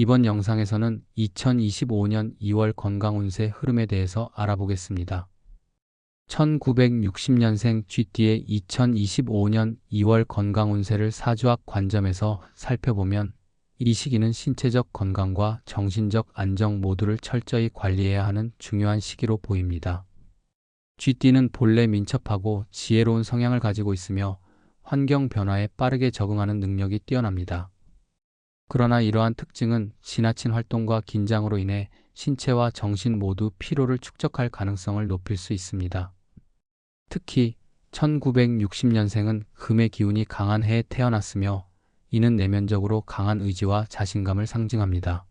이번 영상에서는 2025년 2월 건강운세 흐름에 대해서 알아보겠습니다. 1960년생 쥐띠의 2025년 2월 건강운세를 사주학 관점에서 살펴보면 이 시기는 신체적 건강과 정신적 안정 모두를 철저히 관리해야 하는 중요한 시기로 보입니다. 쥐띠는 본래 민첩하고 지혜로운 성향을 가지고 있으며 환경 변화에 빠르게 적응하는 능력이 뛰어납니다. 그러나 이러한 특징은 지나친 활동과 긴장으로 인해 신체와 정신 모두 피로를 축적할 가능성을 높일 수 있습니다. 특히 1960년생은 금의 기운이 강한 해에 태어났으며 이는 내면적으로 강한 의지와 자신감을 상징합니다.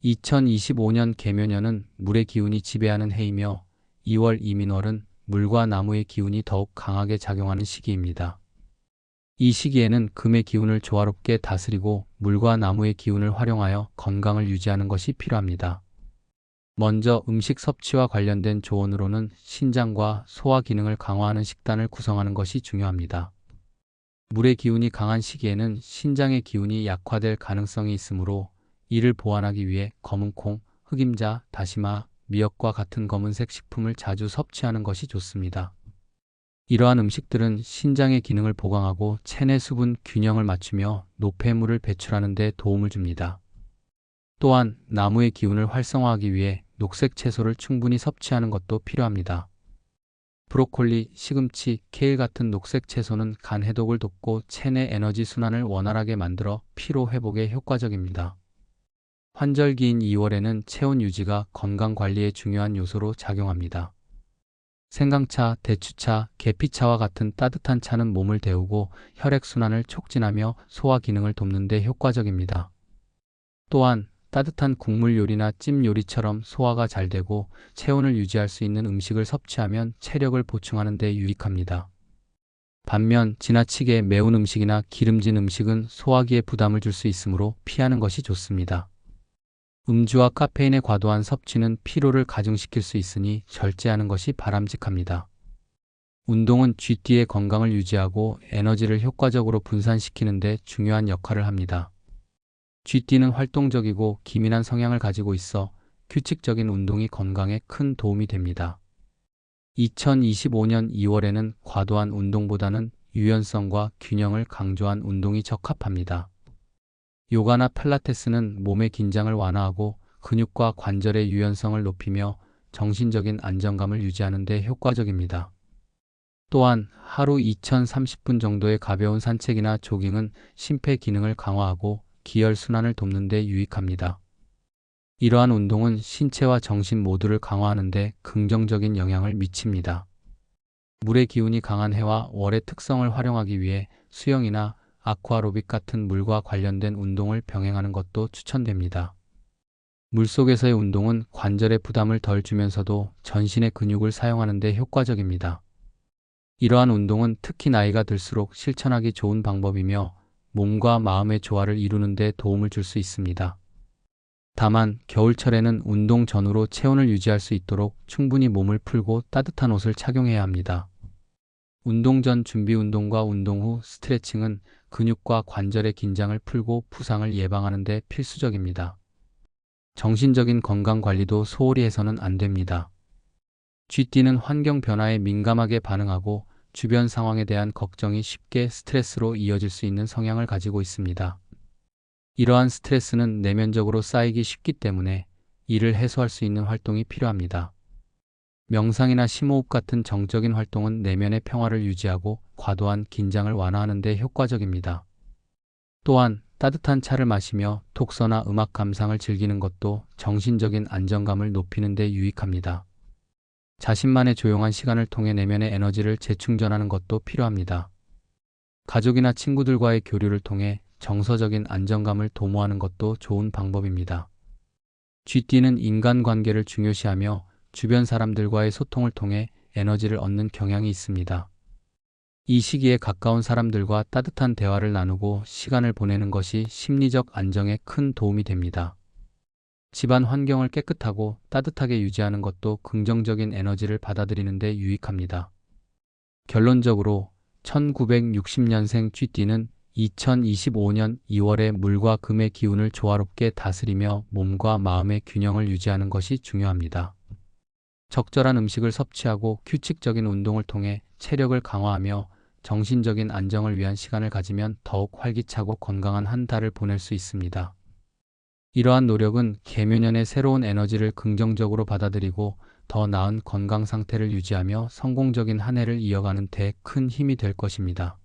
2025년 개묘년은 물의 기운이 지배하는 해이며 2월 이민월은 물과 나무의 기운이 더욱 강하게 작용하는 시기입니다. 이 시기에는 금의 기운을 조화롭게 다스리고 물과 나무의 기운을 활용하여 건강을 유지하는 것이 필요합니다. 먼저 음식 섭취와 관련된 조언으로는 신장과 소화 기능을 강화하는 식단을 구성하는 것이 중요합니다. 물의 기운이 강한 시기에는 신장의 기운이 약화될 가능성이 있으므로 이를 보완하기 위해 검은콩, 흑임자, 다시마, 미역과 같은 검은색 식품을 자주 섭취하는 것이 좋습니다. 이러한 음식들은 신장의 기능을 보강하고 체내 수분 균형을 맞추며 노폐물을 배출하는 데 도움을 줍니다. 또한 나무의 기운을 활성화하기 위해 녹색 채소를 충분히 섭취하는 것도 필요합니다. 브로콜리, 시금치, 케일 같은 녹색 채소는 간 해독을 돕고 체내 에너지 순환을 원활하게 만들어 피로 회복에 효과적입니다. 환절기인 2월에는 체온 유지가 건강 관리에 중요한 요소로 작용합니다. 생강차, 대추차, 계피차와 같은 따뜻한 차는 몸을 데우고 혈액순환을 촉진하며 소화 기능을 돕는 데 효과적입니다. 또한 따뜻한 국물 요리나 찜 요리처럼 소화가 잘 되고 체온을 유지할 수 있는 음식을 섭취하면 체력을 보충하는 데 유익합니다. 반면 지나치게 매운 음식이나 기름진 음식은 소화기에 부담을 줄 수 있으므로 피하는 것이 좋습니다. 음주와 카페인의 과도한 섭취는 피로를 가중시킬 수 있으니 절제하는 것이 바람직합니다. 운동은 쥐띠의 건강을 유지하고 에너지를 효과적으로 분산시키는 데 중요한 역할을 합니다. 쥐띠는 활동적이고 기민한 성향을 가지고 있어 규칙적인 운동이 건강에 큰 도움이 됩니다. 2025년 2월에는 과도한 운동보다는 유연성과 균형을 강조한 운동이 적합합니다. 요가나 필라테스는 몸의 긴장을 완화하고 근육과 관절의 유연성을 높이며 정신적인 안정감을 유지하는 데 효과적입니다. 또한 하루 2030분 정도의 가벼운 산책이나 조깅은 심폐 기능을 강화하고 기혈 순환을 돕는 데 유익합니다. 이러한 운동은 신체와 정신 모두를 강화하는 데 긍정적인 영향을 미칩니다. 물의 기운이 강한 해와 월의 특성을 활용하기 위해 수영이나 아쿠아로빅 같은 물과 관련된 운동을 병행하는 것도 추천됩니다. 물속에서의 운동은 관절에 부담을 덜 주면서도 전신의 근육을 사용하는 데 효과적입니다. 이러한 운동은 특히 나이가 들수록 실천하기 좋은 방법이며 몸과 마음의 조화를 이루는 데 도움을 줄 수 있습니다. 다만 겨울철에는 운동 전후로 체온을 유지할 수 있도록 충분히 몸을 풀고 따뜻한 옷을 착용해야 합니다. 운동 전 준비 운동과 운동 후 스트레칭은 근육과 관절의 긴장을 풀고 부상을 예방하는 데 필수적입니다. 정신적인 건강 관리도 소홀히 해서는 안 됩니다. 쥐띠는 환경 변화에 민감하게 반응하고 주변 상황에 대한 걱정이 쉽게 스트레스로 이어질 수 있는 성향을 가지고 있습니다. 이러한 스트레스는 내면적으로 쌓이기 쉽기 때문에 이를 해소할 수 있는 활동이 필요합니다. 명상이나 심호흡 같은 정적인 활동은 내면의 평화를 유지하고 과도한 긴장을 완화하는 데 효과적입니다. 또한 따뜻한 차를 마시며 독서나 음악 감상을 즐기는 것도 정신적인 안정감을 높이는 데 유익합니다. 자신만의 조용한 시간을 통해 내면의 에너지를 재충전하는 것도 필요합니다. 가족이나 친구들과의 교류를 통해 정서적인 안정감을 도모하는 것도 좋은 방법입니다. 쥐띠는 인간관계를 중요시하며 주변 사람들과의 소통을 통해 에너지를 얻는 경향이 있습니다. 이 시기에 가까운 사람들과 따뜻한 대화를 나누고 시간을 보내는 것이 심리적 안정에 큰 도움이 됩니다. 집안 환경을 깨끗하고 따뜻하게 유지하는 것도 긍정적인 에너지를 받아들이는 데 유익합니다. 결론적으로 1960년생 쥐띠는 2025년 2월에 물과 금의 기운을 조화롭게 다스리며 몸과 마음의 균형을 유지하는 것이 중요합니다. 적절한 음식을 섭취하고 규칙적인 운동을 통해 체력을 강화하며 정신적인 안정을 위한 시간을 가지면 더욱 활기차고 건강한 한 달을 보낼 수 있습니다. 이러한 노력은 개묘년의 새로운 에너지를 긍정적으로 받아들이고 더 나은 건강 상태를 유지하며 성공적인 한 해를 이어가는 데 큰 힘이 될 것입니다.